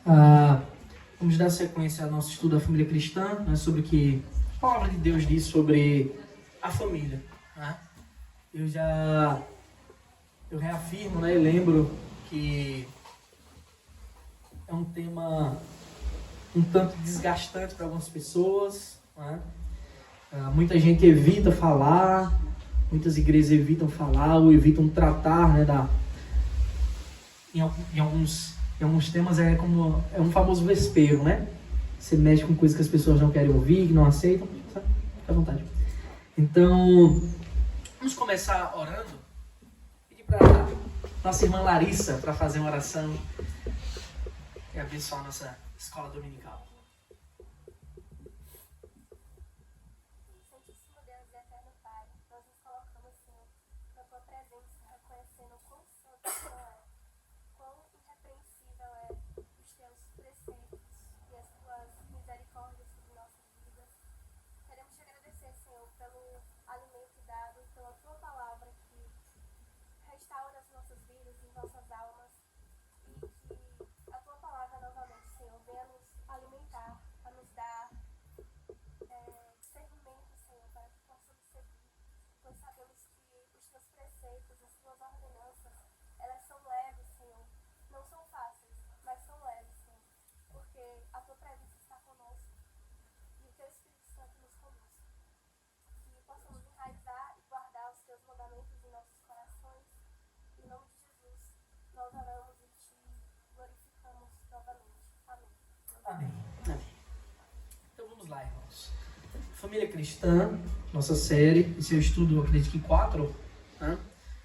Vamos dar sequência ao nosso estudo da família cristã, né, sobre o que a palavra de Deus diz sobre a família. Né? Eu reafirmo, né, e lembro que é um tema um tanto desgastante para algumas pessoas. Né? Muita gente evita falar, muitas igrejas evitam falar ou evitam tratar, né, em alguns temas é um famoso vespeiro, né? Você mexe com coisas que as pessoas não querem ouvir, que não aceitam, sabe? Fica à vontade. Então, vamos começar orando. Pedir para nossa irmã Larissa para fazer uma oração e abençoar a nossa escola dominical. Santíssimo Deus e eterno Pai, nós nos colocamos, Senhor, na Tua presença, reconhecendo o quão santo o Senhor é, quão irrepreensível é os Teus preceitos e as Tuas misericórdias sobre nossas vidas. Queremos Te agradecer, Senhor, pelo alimento dado, pela Tua palavra que restaura as nossas vidas e nossas almas, e que a Tua palavra novamente, Senhor, venha nos alimentar, a nos dar discernimento, Senhor, para que possamos seguir, pois sabemos que os Teus preceitos, as Tuas ordenanças, elas são leves, Senhor, não são fáceis, mas são leves, Senhor, porque a Tua presença está conosco e o Teu Espírito Santo nos conduz. Que possamos enraizar e guardar os Teus mandamentos em nossos corações. Em nome de Jesus, nós oramos e Te glorificamos novamente. Amém. Amém. Então vamos lá, irmãos. Família cristã, nossa série, e seu estudo, acredito que 4, né?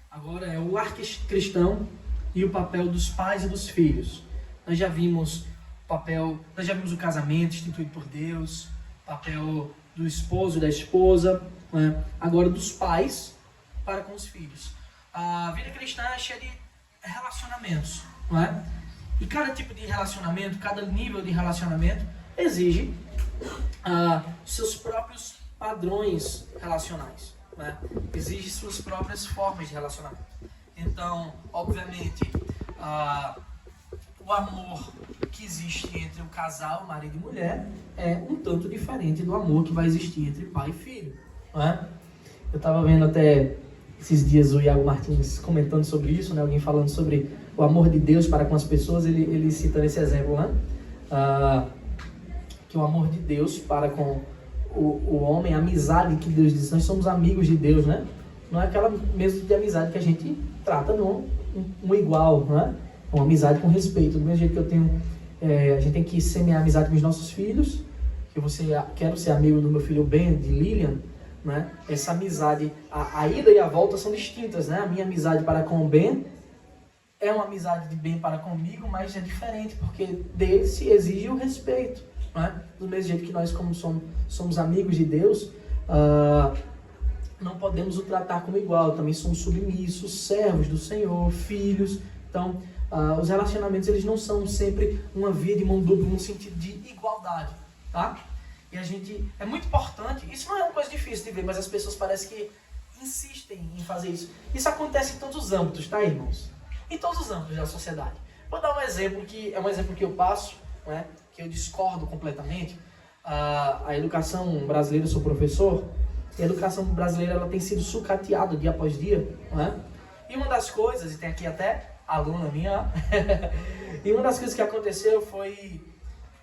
Agora é o lar cristão e o papel dos pais e dos filhos. Nós já vimos o casamento instituído por Deus, o papel do esposo e da esposa, né? Agora dos pais para com os filhos. A vida cristã é cheia de relacionamentos, não é? E cada tipo de relacionamento, cada nível de relacionamento exige seus próprios padrões relacionais, né? Exige suas próprias formas de relacionamento. Então, obviamente, o amor que existe entre o casal, marido e mulher, é um tanto diferente do amor que vai existir entre pai e filho, né? Eu estava vendo até esses dias o Iago Martins comentando sobre isso, né? Alguém falando sobre o amor de Deus para com as pessoas, ele citando esse exemplo, né? Que o amor de Deus para com o homem, a amizade que Deus diz, nós somos amigos de Deus, né? Não é aquela mesmo de amizade que a gente trata de um igual, né? Uma amizade com respeito. Do mesmo jeito que eu tenho, a gente tem que semear amizade com os nossos filhos, que eu quero ser amigo do meu filho Ben, de Lilian, né? Essa amizade, a ida e a volta são distintas, né? A minha amizade para com o Ben é uma amizade de bem para comigo, mas é diferente, porque dele se exige o respeito, né? Do mesmo jeito que nós, como somos amigos de Deus, não podemos o tratar como igual, também somos submissos, servos do Senhor, filhos. Então, os relacionamentos, eles não são sempre uma via de mão dupla, no sentido de igualdade, tá? E é muito importante, isso não é uma coisa difícil de ver, mas as pessoas parecem que insistem em fazer isso. Isso acontece em todos os âmbitos, tá, irmãos? Em todos os âmbitos da sociedade. Vou dar um exemplo que é um exemplo que eu passo, né, que eu discordo completamente. A educação brasileira, eu sou professor, e a educação brasileira ela tem sido sucateada dia após dia, né? E uma das coisas, e tem aqui até a aluna minha, e uma das coisas que aconteceu foi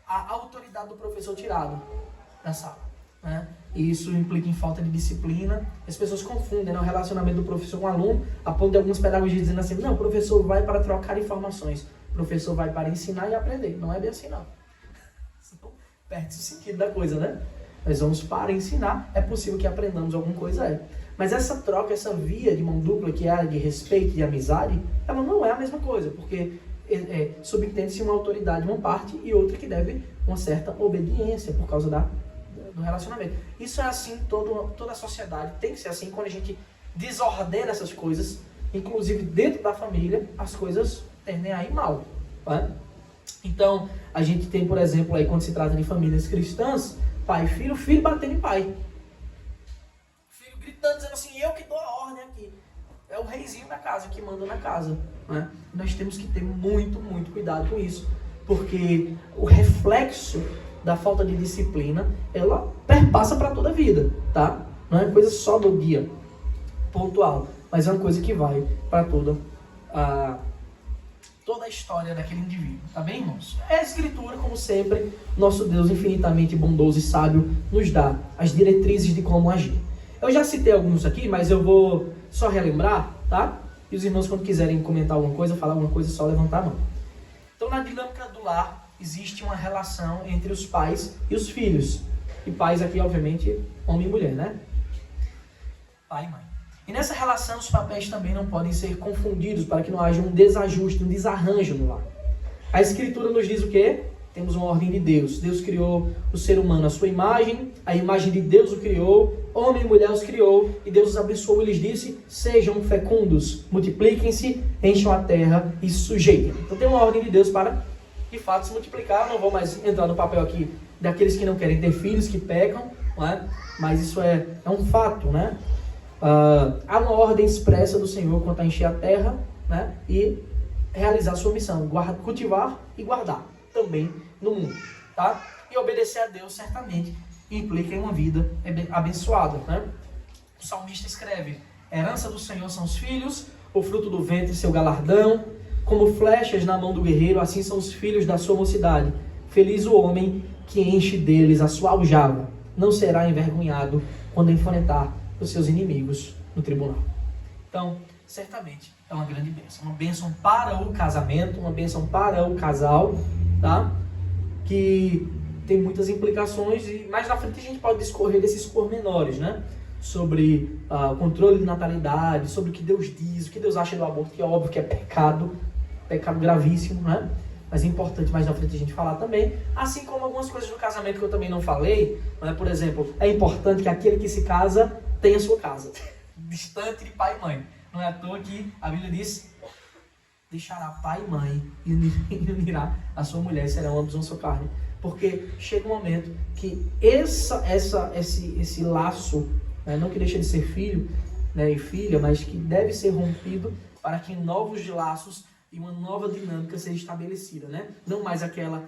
a autoridade do professor tirada da sala, né? E isso implica em falta de disciplina. As pessoas confundem, né, o relacionamento do professor com o aluno, a ponto de algumas pedagogias dizendo assim, não, o professor vai para trocar informações, o professor vai para ensinar e aprender. Não é bem assim, não. Perde-se o sentido da coisa, né? Nós vamos para ensinar, é possível que aprendamos alguma coisa, Mas essa troca, essa via de mão dupla, que é a de respeito e amizade, ela não é a mesma coisa, porque subentende-se uma autoridade de uma parte e outra que deve uma certa obediência por causa do relacionamento. Isso é assim, toda a sociedade tem que ser assim. Quando a gente desordena essas coisas, inclusive dentro da família, as coisas tendem a ir mal, né? Então, a gente tem, por exemplo, aí, quando se trata de famílias cristãs, pai e filho batendo em pai. Filho gritando, dizendo assim, eu que dou a ordem aqui. É o reizinho da casa que manda na casa, né? Nós temos que ter muito, muito cuidado com isso. porque o reflexo da falta de disciplina, ela perpassa para toda a vida, tá? Não é uma coisa só do dia pontual, mas é uma coisa que vai para toda a história daquele indivíduo, tá bem, irmãos? A Escritura, como sempre, nosso Deus infinitamente bondoso e sábio nos dá as diretrizes de como agir. Eu já citei alguns aqui, mas eu vou só relembrar, tá? E os irmãos, quando quiserem comentar alguma coisa, falar alguma coisa, é só levantar a mão. Então, na dinâmica do lar, existe uma relação entre os pais e os filhos. E pais aqui, obviamente, homem e mulher, né? Pai e mãe. E nessa relação, os papéis também não podem ser confundidos para que não haja um desajuste, um desarranjo no lar. A Escritura nos diz o quê? Temos uma ordem de Deus. Deus criou o ser humano à sua imagem, a imagem de Deus o criou, homem e mulher os criou, e Deus os abençoou e lhes disse: sejam fecundos, multipliquem-se, encham a terra e sujeitem. Então tem uma ordem de Deus para, de fato, se multiplicar. Eu não vou mais entrar no papel aqui daqueles que não querem ter filhos, que pecam, não é? Mas isso é um fato, né? Há uma ordem expressa do Senhor quanto a encher a terra, né? E realizar a sua missão, cultivar e guardar também no mundo, tá? E obedecer a Deus certamente implica em uma vida abençoada, né? O salmista escreve: herança do Senhor são os filhos, o fruto do ventre seu galardão, como flechas na mão do guerreiro, assim são os filhos da sua mocidade. Feliz o homem que enche deles a sua aljava, não será envergonhado quando enfrentar os seus inimigos no tribunal. Então, certamente é uma grande bênção. Uma bênção para o casamento, uma bênção para o casal, tá? Que tem muitas implicações, e mais na frente a gente pode discorrer desses pormenores, né? Sobre o controle de natalidade, sobre o que Deus diz, o que Deus acha do aborto, que é óbvio que é pecado gravíssimo, né? Mas é importante mais na frente a gente falar também, assim como algumas coisas do casamento que eu também não falei, né? Por exemplo, é importante que aquele que se casa tenha sua casa, distante de pai e mãe. Não é à toa que a Bíblia diz: deixará pai e mãe e unirá a sua mulher, e serão ambos uma só carne. Porque chega um momento que esse laço, né, não que deixa de ser filho, né, e filha, mas que deve ser rompido para que novos laços e uma nova dinâmica seja estabelecida, né? Não mais aquela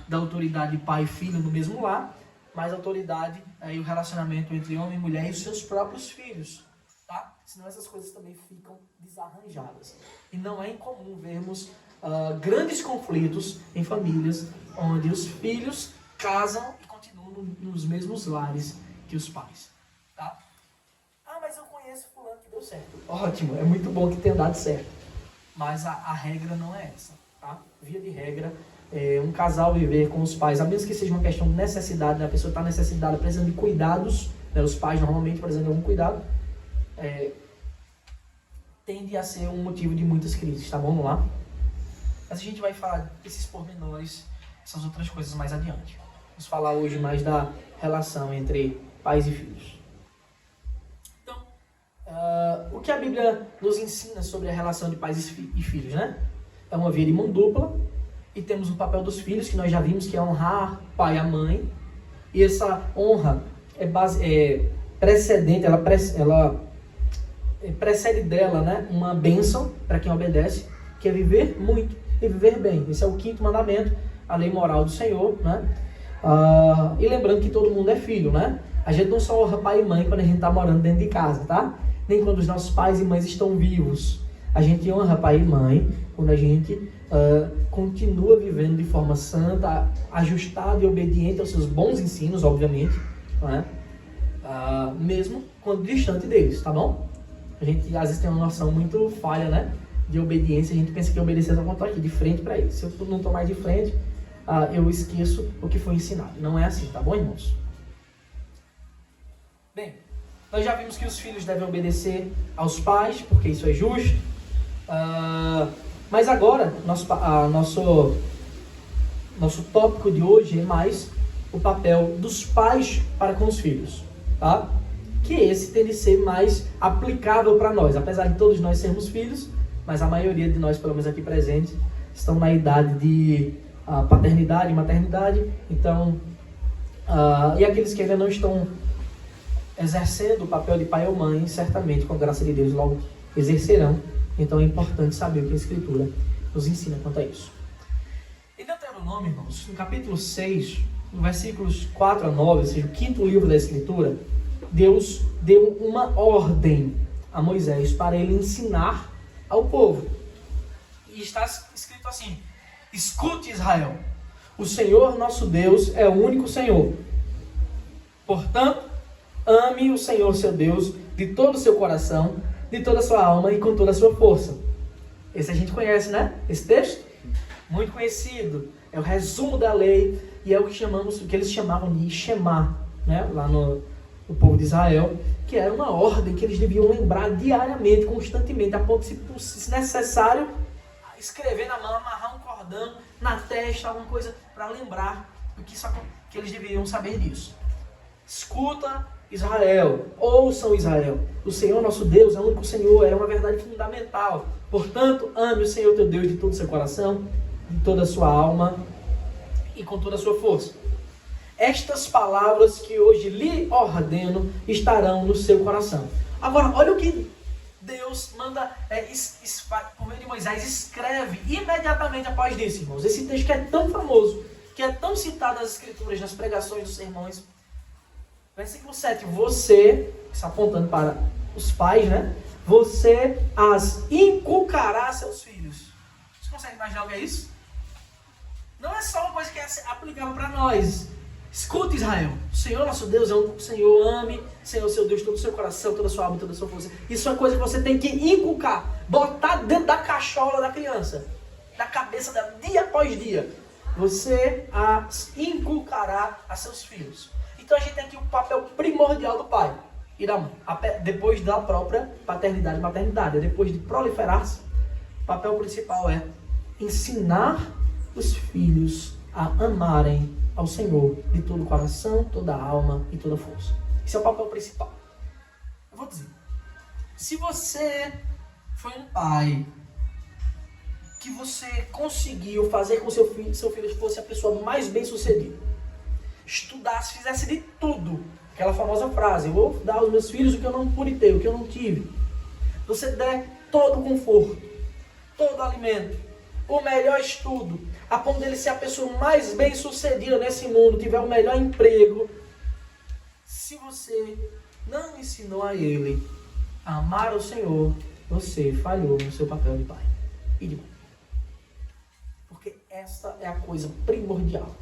da autoridade pai e filho no mesmo lar, mas a autoridade e o relacionamento entre homem e mulher e os seus próprios filhos, tá? Senão essas coisas também ficam desarranjadas. E não é incomum vermos grandes conflitos em famílias onde os filhos casam e continuam nos mesmos lares que os pais, tá? Mas eu conheço fulano que deu certo. Ótimo, é muito bom que tenha dado certo. Mas a regra não é essa, tá? Via de regra, um casal viver com os pais, a menos que seja uma questão de necessidade, né? A pessoa está necessitada, precisando de cuidados, né? Os pais normalmente precisam de algum cuidado, tende a ser um motivo de muitas crises, tá bom? Vamos lá? Mas a gente vai falar desses pormenores, essas outras coisas mais adiante. Vamos falar hoje mais da relação entre pais e filhos. Então, o que a Bíblia nos ensina sobre a relação de pais e filhos, né? É uma via de mão dupla, e temos o papel dos filhos, que nós já vimos que é honrar o pai e a mãe, e essa honra precedente, ela precede dela, né, uma bênção para quem obedece, que é viver muito e viver bem. Esse é o 5º mandamento, a lei moral do Senhor, né? E lembrando que todo mundo é filho, né? A gente não só honra pai e mãe quando a gente está morando dentro de casa, tá? Nem quando os nossos pais e mães estão vivos. A gente honra pai e mãe quando a gente continua vivendo de forma santa, ajustada e obediente aos seus bons ensinos, obviamente, né? Mesmo quando distante deles, tá bom? A gente às vezes tem uma noção muito falha, né, de obediência. A gente pensa que obedecer é quando estou aqui de frente para eles. Se eu não estou mais de frente, eu esqueço o que foi ensinado. Não é assim, tá bom, irmãos? Bem, nós já vimos que os filhos devem obedecer aos pais, porque isso é justo. Mas agora, nosso tópico de hoje é mais o papel dos pais para com os filhos, tá? Que esse tende a ser mais aplicável para nós, apesar de todos nós sermos filhos, mas a maioria de nós, pelo menos aqui presentes, estão na idade de paternidade e maternidade. Então, e aqueles que ainda não estão exercendo o papel de pai ou mãe, certamente, com a graça de Deus, logo exercerão. Então é importante saber o que a Escritura nos ensina quanto a isso. Então Deuteronômio, irmãos, no capítulo 6, no versículos 4 a 9, ou seja, o quinto livro da Escritura, Deus deu uma ordem a Moisés para ele ensinar ao povo. E está escrito assim: escute, Israel, o Senhor nosso Deus é o único Senhor. Portanto, ame o Senhor seu Deus de todo o seu coração, de toda a sua alma e com toda a sua força. Esse a gente conhece, né? Esse texto? Muito conhecido. É o resumo da lei e é o que eles chamavam de Shema, né? Lá no povo de Israel, que era uma ordem que eles deviam lembrar diariamente, constantemente, a ponto de, se necessário, escrever na mão, amarrar um cordão na testa, alguma coisa para lembrar que eles deveriam saber disso. Escuta, Israel, ouçam, Israel, o Senhor nosso Deus é o único Senhor, é uma verdade fundamental. Portanto, ame o Senhor teu Deus de todo o seu coração, de toda a sua alma e com toda a sua força. Estas palavras que hoje lhe ordeno estarão no seu coração. Agora, olha o que Deus manda, por meio de Moisés, escreve imediatamente após disso, irmãos. Esse texto que é tão famoso, que é tão citado nas Escrituras, nas pregações dos sermões. Versículo 7, você, está apontando para os pais, né? Você as inculcará a seus filhos. Você consegue imaginar o que é isso? Não é só uma coisa que é aplicável para nós. Escuta, Israel, o Senhor nosso Deus é o único Senhor, ame Senhor seu Deus, todo o seu coração, toda a sua alma, toda a sua força. Isso é uma coisa que você tem que inculcar, botar dentro da cachola da criança, da cabeça dela, dia após dia. Você as inculcará a seus filhos. Então a gente tem aqui o papel primordial do pai e da mãe, depois da própria paternidade e maternidade, depois de proliferar-se, o papel principal é ensinar os filhos a amarem ao Senhor de todo o coração, toda a alma e toda a força. Esse é o papel principal. Eu vou dizer, se você foi um pai que você conseguiu fazer com seu filho fosse a pessoa mais bem sucedida, estudasse, fizesse de tudo, aquela famosa frase, eu vou dar aos meus filhos o que eu não pude ter, o que eu não tive, você der todo o conforto, todo o alimento, o melhor estudo, a ponto dele ser a pessoa mais bem sucedida nesse mundo, tiver o melhor emprego, se você não ensinou a ele a amar o Senhor, você falhou no seu papel de pai e de mãe. Porque essa é a coisa primordial.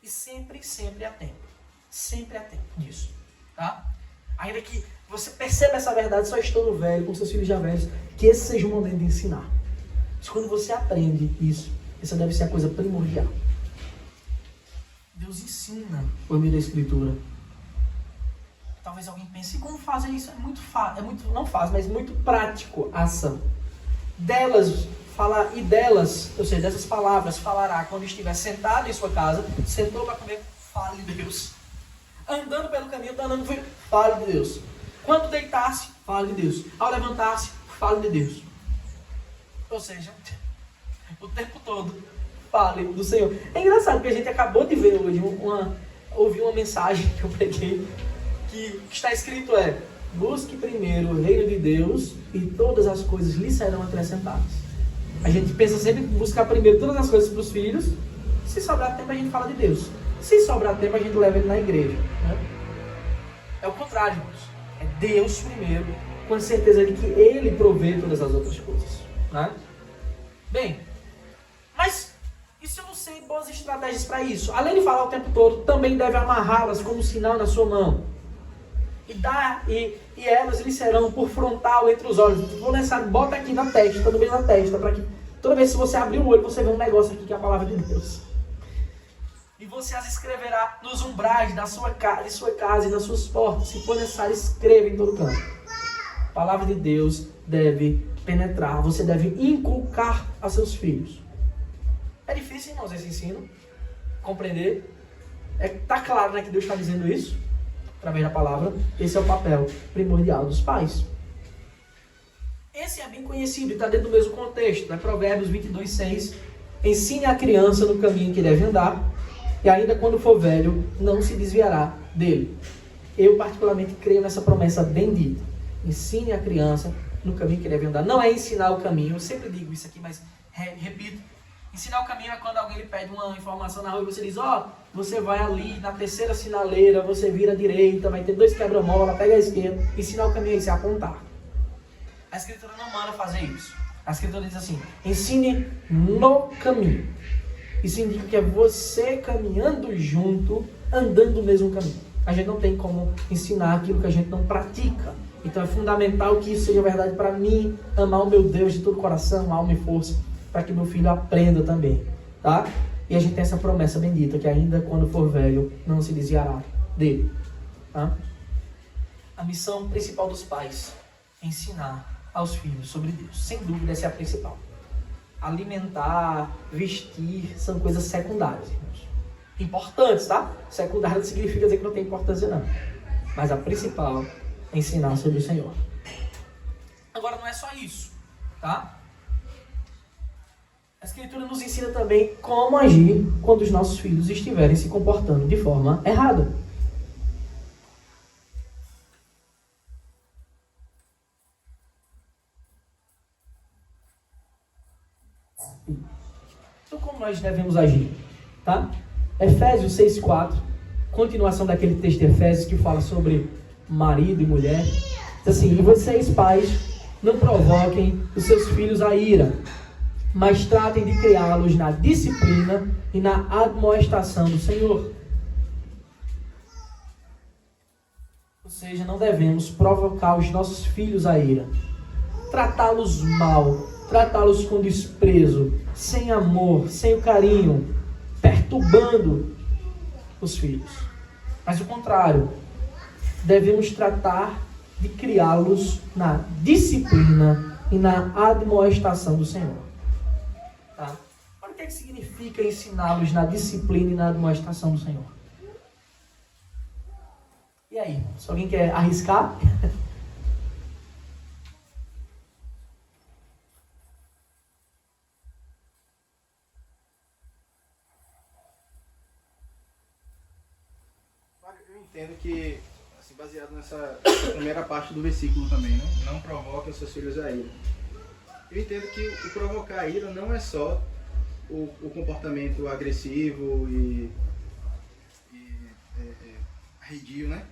E sempre há tempo. Sempre há tempo disso. Tá? Ainda que você perceba essa verdade só estando velho, com seus filhos já velhos, que esse seja o momento de ensinar. Mas quando você aprende isso, essa deve ser a coisa primordial. Deus ensina por meio da Escritura. Talvez alguém pense, como fazer isso? É muito prático a ação. Ou seja, dessas palavras falará quando estiver sentado em sua casa, sentou para comer, fale de Deus. Andando pelo caminho, fale de Deus. Quando deitar-se, fale de Deus. Ao levantar-se, fale de Deus. Ou seja, o tempo todo, fale do Senhor. É engraçado que a gente acabou de ver hoje, ouvi uma mensagem que eu preguei, que está escrito busque primeiro o reino de Deus e todas as coisas lhe serão acrescentadas. A gente pensa sempre em buscar primeiro todas as coisas para os filhos. Se sobrar tempo, a gente fala de Deus. Se sobrar tempo, a gente leva ele na igreja. Né? É o contrário, irmãos. É Deus primeiro, com a certeza de que Ele provê todas as outras coisas. Né? Bem, mas e se eu não sei boas estratégias para isso? Além de falar o tempo todo, também deve amarrá-las como sinal na sua mão. E elas lhe serão por frontal entre os olhos. Se for necessário, bota aqui na testa, no meio da testa, para que toda vez que você abrir o olho, você vê um negócio aqui que é a palavra de Deus. E você as escreverá nos umbrais de sua casa e nas suas portas. Se for necessário, escreva em todo canto. A palavra de Deus deve penetrar. Você deve inculcar a seus filhos. É difícil, irmãos, esse ensino. Compreender. Está claro, né, que Deus está dizendo isso. Através da palavra. Esse é o papel primordial dos pais. Esse é bem conhecido e está dentro do mesmo contexto. Né? Provérbios 22:6. Ensine a criança no caminho que deve andar. E ainda quando for velho, não se desviará dele. Eu particularmente creio nessa promessa bendita. Ensine a criança no caminho que deve andar. Não é ensinar o caminho, eu sempre digo isso aqui, mas repito. Ensinar o caminho é quando alguém lhe pede uma informação na rua e você diz, você vai ali na terceira sinaleira, você vira à direita, vai ter 2 quebra-mola, pega a esquerda. Ensinar o caminho é isso, é apontar. A Escritura não manda fazer isso. A Escritura diz assim, ensine no caminho. Isso indica que é você caminhando junto, andando no mesmo caminho. A gente não tem como ensinar aquilo que a gente não pratica. Então é fundamental que isso seja verdade para mim, amar o meu Deus de todo coração, alma e força, para que meu filho aprenda também, tá? E a gente tem essa promessa bendita, que ainda quando for velho, não se desviará dele, tá? A missão principal dos pais é ensinar aos filhos sobre Deus. Sem dúvida, essa é a principal. Alimentar, vestir, são coisas secundárias, irmãos. Importantes, tá? Secundário não significa dizer que não tem importância, não. Mas a principal é ensinar sobre o Senhor. Agora, não é só isso, tá? A Escritura nos ensina também como agir quando os nossos filhos estiverem se comportando de forma errada. Então, como nós devemos agir? Tá? Efésios 6,4, continuação daquele texto de Efésios que fala sobre marido e mulher. Diz assim, e vocês, pais, não provoquem os seus filhos à ira, mas tratem de criá-los na disciplina e na admoestação do Senhor. Ou seja, não devemos provocar os nossos filhos à ira, tratá-los mal, tratá-los com desprezo, sem amor, sem o carinho, perturbando os filhos. Mas o contrário, devemos tratar de criá-los na disciplina e na admoestação do Senhor. Tá? Olha o que significa ensiná-los na disciplina e na admoestação do Senhor. E aí, se alguém quer arriscar? Eu entendo que, assim, baseado nessa primeira parte do versículo também, né? Não provoquem os seus filhos a ira. Eu entendo que o provocar a ira não é só o comportamento agressivo e arredio, né?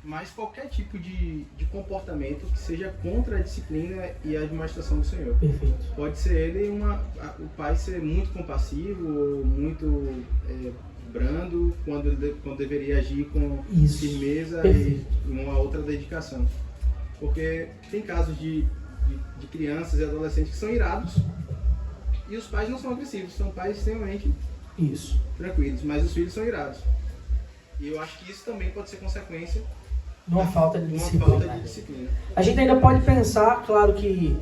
Mas qualquer tipo de comportamento que seja contra a disciplina e a admoestação do Senhor. Perfeito. Pode ser ele o pai ser muito compassivo ou muito brando quando deveria agir com firmeza e uma outra dedicação. Porque tem casos de crianças e adolescentes que são irados e os pais não são agressivos, são pais extremamente tranquilos, mas os filhos são irados. E eu acho que isso também pode ser consequência de uma falta de disciplina. A gente ainda pode pensar, claro que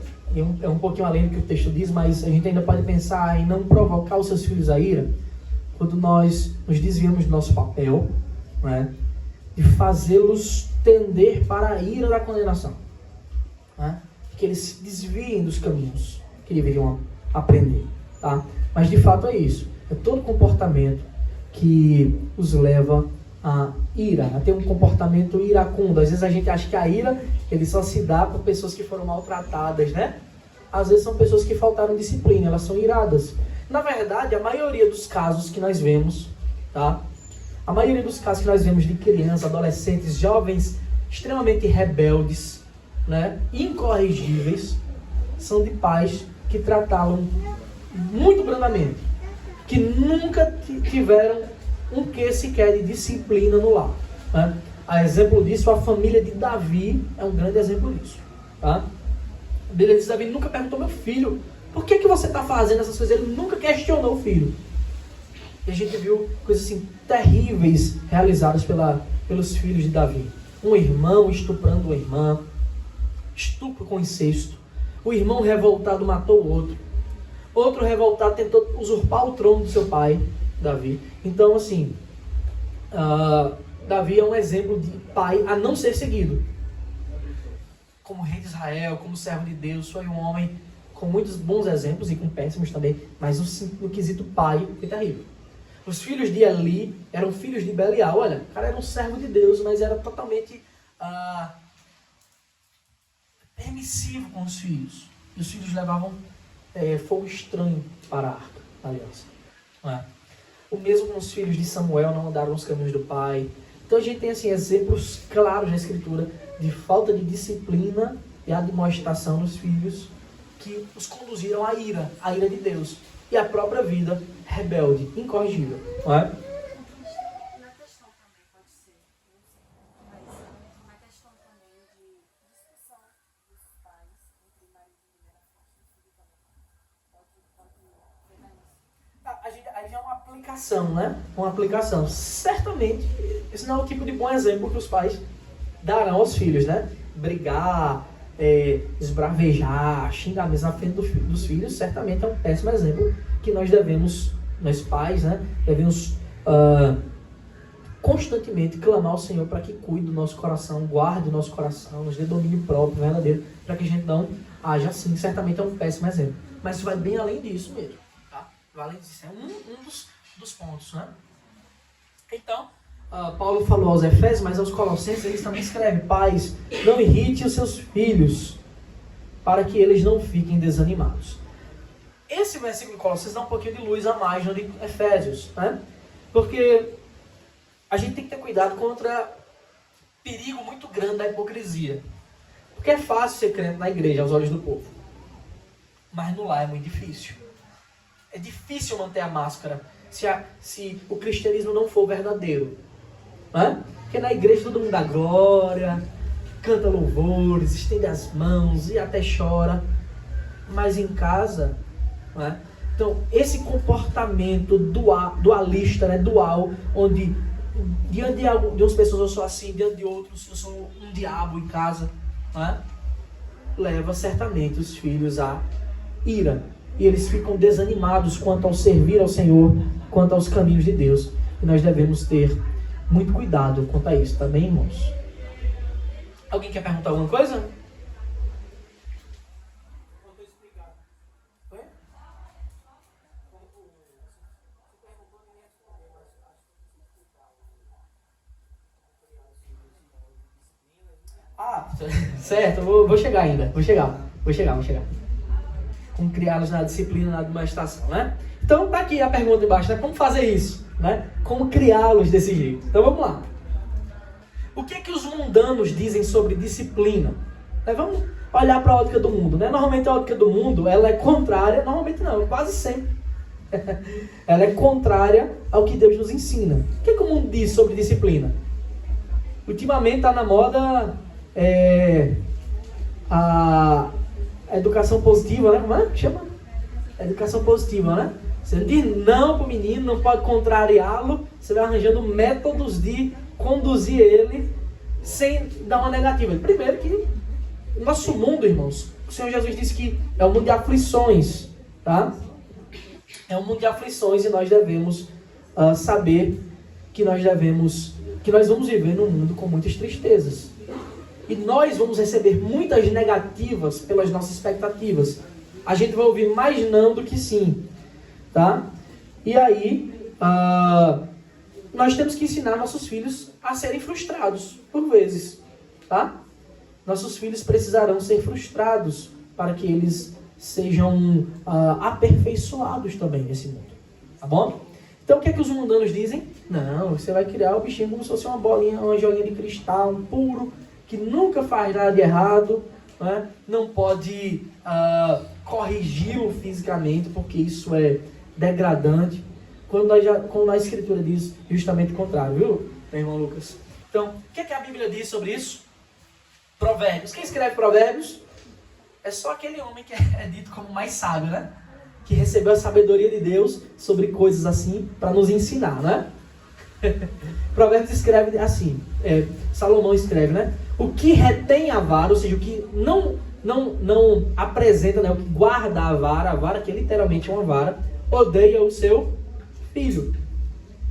é um pouquinho além do que o texto diz, mas a gente ainda pode pensar em não provocar os seus filhos a ira quando nós nos desviamos do nosso papel, né, de fazê-los tender para a ira da condenação, né, que eles se desviem dos caminhos que deveriam aprender, tá? Mas de fato é isso, é todo comportamento que os leva a ira, a ter um comportamento iracundo. Às vezes a gente acha que a ira ele só se dá por pessoas que foram maltratadas, né? Às vezes são pessoas que faltaram disciplina, elas são iradas. Na verdade, a maioria dos casos que nós vemos, tá? A maioria dos casos que nós vemos de crianças, adolescentes, jovens extremamente rebeldes, né? Incorrigíveis, são de pais que tratavam muito brandamente, que nunca tiveram um quê sequer de disciplina no lar, né? A exemplo disso, a família de Davi é um grande exemplo disso, tá? A Bíblia diz: Davi nunca perguntou, meu filho, por que você está fazendo essas coisas? Ele nunca questionou o filho. E a gente viu coisas assim terríveis realizadas pelos filhos de Davi. Um irmão estuprando uma irmã, estupro com incesto. O irmão revoltado matou o outro. Outro revoltado tentou usurpar o trono do seu pai, Davi. Então, assim, Davi é um exemplo de pai a não ser seguido. Como rei de Israel, como servo de Deus, foi um homem com muitos bons exemplos e com péssimos também, mas no quesito pai foi terrível. Os filhos de Eli eram filhos de Belial. Olha, o cara era um servo de Deus, mas era totalmente permissivo com os filhos. E os filhos levavam fogo estranho para a arca. aliança. Não é? O mesmo com os filhos de Samuel, não andaram nos caminhos do pai. Então a gente tem assim, exemplos claros na Escritura de falta de disciplina e admoestação dos filhos que os conduziram à ira de Deus. E a própria vida rebelde, incorrigível. Não é? Na questão também pode ser, não sei, mas uma questão também de discussão dos pais entre marido e mulher, filho também. Pode pegar isso. Aí já é uma aplicação, né? Uma aplicação. Certamente, esse não é o tipo de bom exemplo que os pais darão aos filhos, né? Brigar, esbravejar, xingar mesmo na frente dos filhos, certamente é um péssimo exemplo que nós devemos, nós pais, né? Devemos constantemente clamar ao Senhor para que cuide do nosso coração, guarde o nosso coração, nos dê domínio próprio, verdadeiro, para que a gente não haja assim. Certamente é um péssimo exemplo. Mas vai bem além disso mesmo. Além disso, é um dos pontos, né? Então, Paulo falou aos Efésios, mas aos Colossenses eles também escrevem: pais, não irrite os seus filhos, para que eles não fiquem desanimados. Esse versículo de Colossenses dá um pouquinho de luz a mais no de Efésios, né? Porque a gente tem que ter cuidado contra perigo muito grande da hipocrisia. Porque é fácil ser crente na igreja, aos olhos do povo. Mas no lar é muito difícil. É difícil manter a máscara se o cristianismo não for verdadeiro. Né? Porque na igreja todo mundo dá glória, canta louvores, estende as mãos e até chora. Mas em casa, né? Então esse comportamento dualista, né? Dual, onde diante de umas pessoas eu sou assim, diante de outros eu sou um diabo em casa, né? Leva certamente os filhos à ira. E eles ficam desanimados quanto ao servir ao Senhor, quanto aos caminhos de Deus. E nós devemos ter muito cuidado quanto a isso, tá bem, irmãos? Alguém quer perguntar alguma coisa? Certo, vou chegar ainda. Vou chegar. Como criá-los na disciplina, na admoestação, né? Então tá aqui a pergunta embaixo, né? Como fazer isso, né? Como criá-los desse jeito? Então vamos lá. O que é que os mundanos dizem sobre disciplina? Vamos olhar para a ótica do mundo, né? Normalmente a ótica do mundo, ela é contrária, normalmente não, quase sempre. Ela é contrária ao que Deus nos ensina. O que é que o mundo diz sobre disciplina? Ultimamente está na moda a educação positiva, né? Como é que chama? Educação positiva, né? Você diz não para o menino, não pode contrariá-lo, você vai arranjando métodos de conduzir ele sem dar uma negativa. Primeiro que o nosso mundo, irmãos, o Senhor Jesus disse que é um mundo de aflições, tá? É um mundo de aflições e nós devemos saber que nós vamos viver num mundo com muitas tristezas. E nós vamos receber muitas negativas pelas nossas expectativas. A gente vai ouvir mais não do que sim, tá? E aí, nós temos que ensinar nossos filhos a serem frustrados, por vezes, tá? Nossos filhos precisarão ser frustrados para que eles sejam aperfeiçoados também nesse mundo, tá bom? Então o que é que os mundanos dizem? Não, você vai criar o bichinho como se fosse uma bolinha, uma joguinha de cristal, puro, que nunca faz nada de errado, né? Não pode corrigi-lo fisicamente, porque isso é degradante, quando a Escritura diz justamente o contrário, viu, meu irmão Lucas? Então, o que é que a Bíblia diz sobre isso? Provérbios. Quem escreve Provérbios? É só aquele homem que é dito como mais sábio, né? Que recebeu a sabedoria de Deus sobre coisas assim para nos ensinar, né? Provérbios escreve assim, Salomão escreve, né? O que retém a vara, ou seja, o que não apresenta, né? O que guarda a vara que literalmente é uma vara, odeia o seu filho.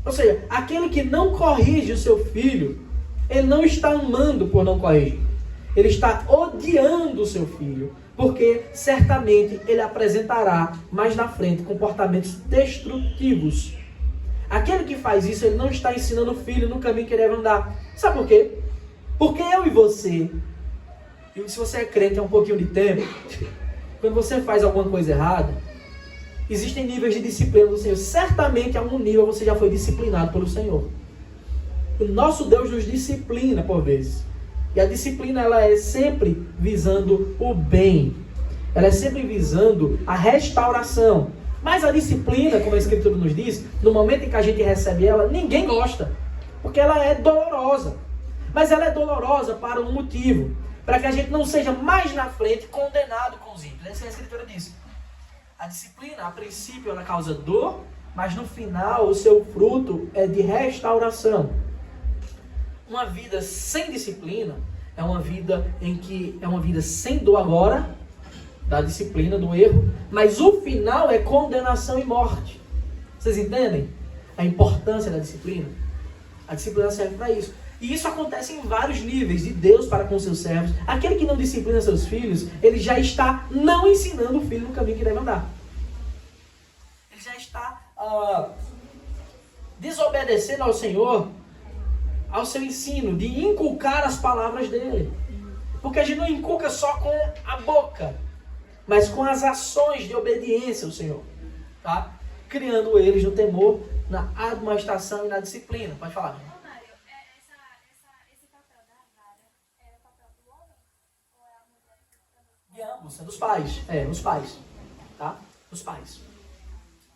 Ou seja, aquele que não corrige o seu filho, ele não está amando por não corrigir. Ele está odiando o seu filho, porque certamente ele apresentará mais na frente comportamentos destrutivos. Aquele que faz isso, ele não está ensinando o filho no caminho que ele deve andar. Sabe por quê? Porque eu e você, e se você é crente há um pouquinho de tempo, quando você faz alguma coisa errada, Existem níveis de disciplina do Senhor. Certamente, a algum nível, você já foi disciplinado pelo Senhor. O nosso Deus nos disciplina por vezes. E a disciplina, ela é sempre visando o bem. Ela é sempre visando a restauração. Mas a disciplina, como a Escritura nos diz, no momento em que a gente recebe ela, ninguém gosta. Porque ela é dolorosa. Mas ela é dolorosa para um motivo. Para que a gente não seja mais na frente condenado com os ímpios. Essa é a Escritura diz. A disciplina, a princípio, ela causa dor, mas no final o seu fruto é de restauração. Uma vida sem disciplina é uma vida sem dor agora, da disciplina, do erro, mas o final é condenação e morte. Vocês entendem a importância da disciplina? A disciplina serve para isso. E isso acontece em vários níveis, de Deus para com seus servos. Aquele que não disciplina seus filhos, ele já está não ensinando o filho no caminho que deve andar. Ele já está desobedecendo ao Senhor, ao seu ensino, de inculcar as palavras dele. Porque a gente não inculca só com a boca, mas com as ações de obediência ao Senhor. Tá? Criando eles no temor, na admoestação e na disciplina. Pode falar. Ô Mário, esse papel da vara é o papel do homem ou é a mulher que também? De ambos, dos pais. Dos pais. Tá? Dos pais.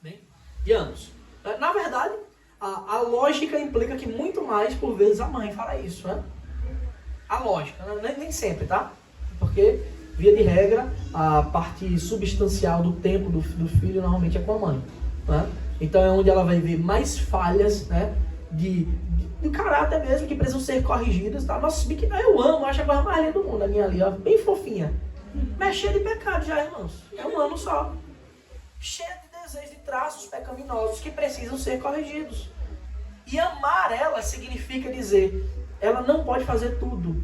Bem? De ambos. Na verdade, a lógica implica que muito mais, por vezes, a mãe fala isso, né? A lógica, nem sempre, tá? Porque, via de regra, a parte substancial do tempo do filho normalmente é com a mãe, né? Então é onde ela vai ver mais falhas, né? De caráter mesmo, que precisam ser corrigidas, tá? Nossa, que eu amo, acho a coisa mais linda do mundo, a minha ali, ó, bem fofinha. Mas cheia de pecado já, irmãos. É um ano só. Cheia de desejos, de traços pecaminosos que precisam ser corrigidos. E amar ela significa dizer, ela não pode fazer tudo.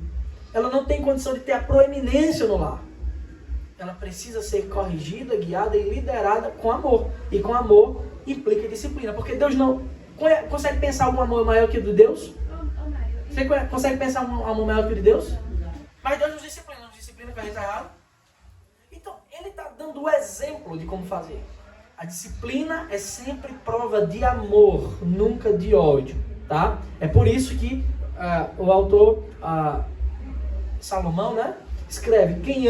Ela não tem condição de ter a proeminência no lar. Ela precisa ser corrigida, guiada e liderada com amor. E com amor implica disciplina. Porque Deus não... Consegue pensar um amor maior que o de Deus? Você consegue pensar um amor maior que o de Deus? Mas Deus nos disciplina com a gente errado. Então, Ele está dando o exemplo de como fazer. A disciplina é sempre prova de amor, nunca de ódio, tá? É por isso que o autor Salomão, né, escreve: quem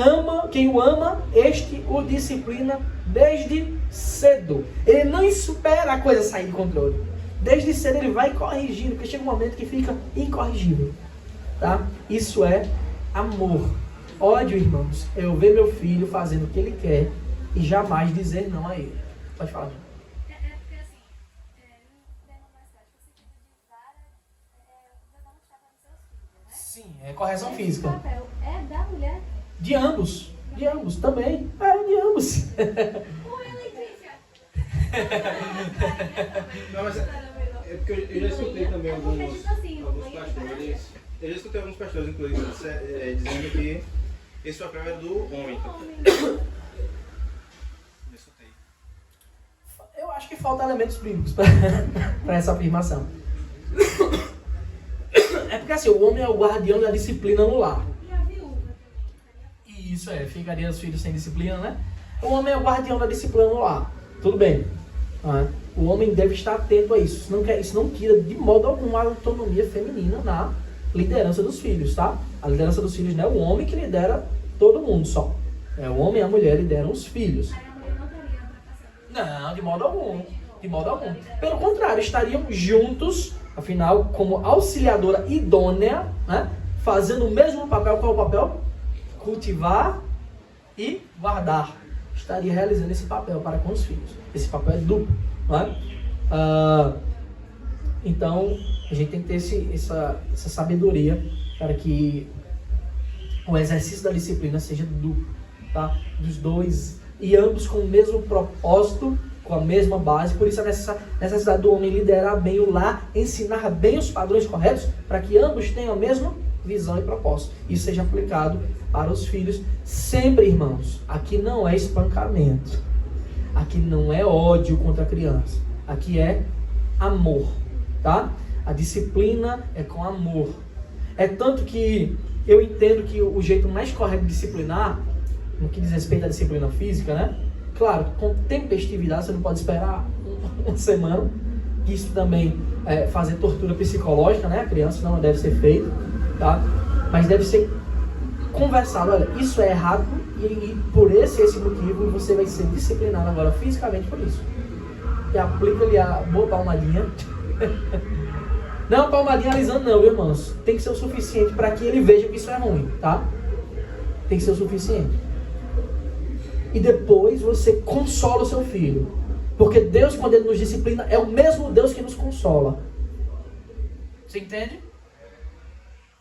o ama, este o disciplina desde cedo. Ele não espera a coisa sair de controle. Desde cedo ele vai corrigindo, porque chega um momento que fica incorrigível, tá? Isso é amor. Ódio, irmãos, é eu ver meu filho fazendo o que ele quer e jamais dizer não a ele. Pode falar, João. Porque assim, lendo mais tarde, o sentido de vara já dá um chapa nos seus filhos, né? Sim, é correção física. Esse papel é da mulher? De ambos também. De ambos. Oi, Letícia! Não, mas é porque eu já escutei também alguns pastores. Eu já escutei alguns pastores, inclusive, dizendo que esse papel é do homem. Eu acho que faltam elementos bíblicos para essa afirmação. É porque assim, o homem é o guardião da disciplina no lar. E a viúva também? Isso ficaria os filhos sem disciplina, né? O homem é o guardião da disciplina no lar. Tudo bem. O homem deve estar atento a isso. Isso não tira de modo algum a autonomia feminina na liderança dos filhos, tá? A liderança dos filhos não é o homem que lidera todo mundo só. É o homem e a mulher lideram os filhos. Não, de modo algum. De modo algum. Pelo contrário, estariam juntos, afinal, como auxiliadora idônea, né? Fazendo o mesmo papel. Qual é o papel? Cultivar e guardar. Estaria realizando esse papel para com os filhos. Esse papel é duplo, não é? Então, a gente tem que ter essa sabedoria para que o exercício da disciplina seja duplo, tá? Dos dois, e ambos com o mesmo propósito, com a mesma base. Por isso a necessidade do homem liderar bem o lar, ensinar bem os padrões corretos, para que ambos tenham a mesma visão e propósito. Isso seja aplicado para os filhos. Sempre, irmãos, aqui não é espancamento. Aqui não é ódio contra a criança. Aqui é amor, tá? A disciplina é com amor. É tanto que eu entendo que o jeito mais correto de disciplinar, no que diz respeito à disciplina física, né, claro, com tempestividade, você não pode esperar uma semana. Isso também é fazer tortura psicológica, né? A criança não deve ser feito, tá? Mas deve ser conversado, olha, isso é errado e por esse motivo você vai ser disciplinado agora fisicamente por isso. E aplica-lhe a boa palmadinha. Não palmadinha alisando não, viu, irmãos? Tem que ser o suficiente para que ele veja que isso é ruim, tá? Tem que ser o suficiente. E depois você consola o seu filho. Porque Deus, quando Ele nos disciplina, é o mesmo Deus que nos consola. Você entende?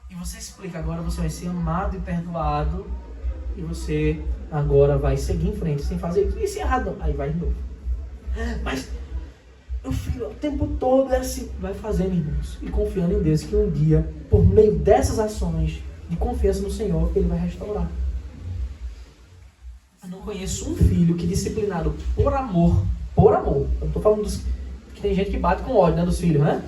E você explica, agora você vai ser amado e perdoado. E você agora vai seguir em frente sem fazer isso. E se errado não? Aí vai de novo. Mas, meu filho, o tempo todo é assim. Vai fazendo, irmãos. E confiando em Deus que um dia, por meio dessas ações de confiança no Senhor, Ele vai restaurar. Eu não conheço um filho que disciplinado por amor. Eu não estou falando dos... que tem gente que bate com ódio, né, dos filhos, né?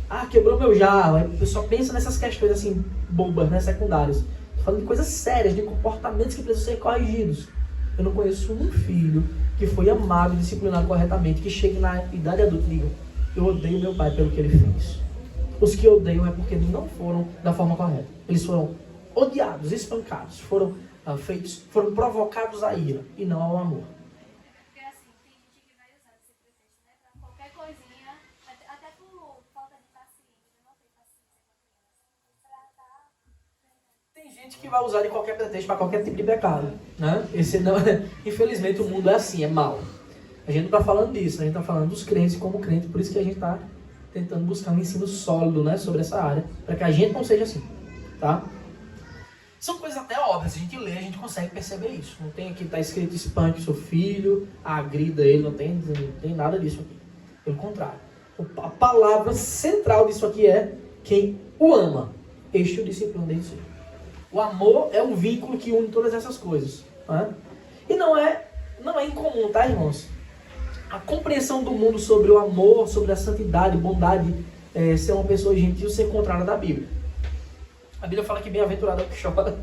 Ah, quebrou meu jarro. Aí eu só pensa nessas questões assim, bobas, né, secundárias. Estou falando de coisas sérias, de comportamentos que precisam ser corrigidos. Eu não conheço um filho que foi amado e disciplinado corretamente, que chegue na idade adulta e diga, eu odeio meu pai pelo que ele fez. Os que odeiam é porque não foram da forma correta. Eles foram odiados, espancados, foram foram provocados à ira e não ao amor. Tem gente que vai usar de qualquer pretexto para qualquer tipo de pecado, né? Esse não, infelizmente o mundo é assim, é mau. A gente não está falando disso, a gente está falando dos crentes como crente, por isso que a gente está tentando buscar um ensino sólido, né, sobre essa área, para que a gente não seja assim, tá? São coisas até óbvias, a gente lê, a gente consegue perceber isso. Não tem aqui, está escrito espanque o seu filho, agrida ele, não tem nada disso aqui. Pelo contrário, a palavra central disso aqui é quem o ama, este o disciplina desde cedo. O amor é um vínculo que une todas essas coisas. Né? E não é incomum, tá, irmãos? A compreensão do mundo sobre o amor, sobre a santidade, bondade, ser uma pessoa gentil, ser contrária da Bíblia. A Bíblia fala que bem-aventurado é o que chora,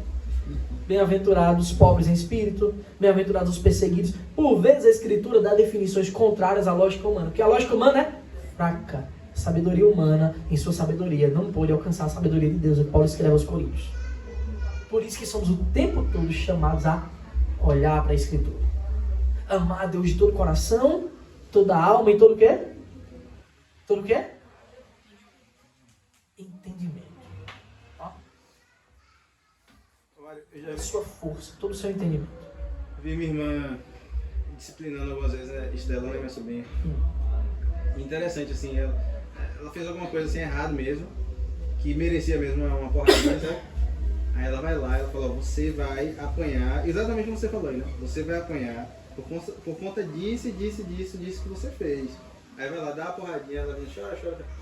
bem-aventurados os pobres em espírito, bem-aventurados os perseguidos. Por vezes a Escritura dá definições contrárias à lógica humana, porque a lógica humana é fraca. A sabedoria humana, em sua sabedoria, não pode alcançar a sabedoria de Deus, o que Paulo escreve aos Coríntios. Por isso que somos o tempo todo chamados a olhar para a Escritura. Amar a Deus de todo o coração, toda a alma e todo o quê? Todo o quê? Entendimento. A sua força, todo o seu entendimento. Vi minha irmã disciplinando algumas vezes, né? Estela, né, minha sobrinha. Interessante, assim, ela fez alguma coisa assim errado mesmo, que merecia mesmo uma porradinha, sabe? Aí ela vai lá, ela fala, você vai apanhar, exatamente como você falou aí, né? Você vai apanhar por conta disso que você fez. Aí vai lá, dá uma porradinha, ela vem, chora.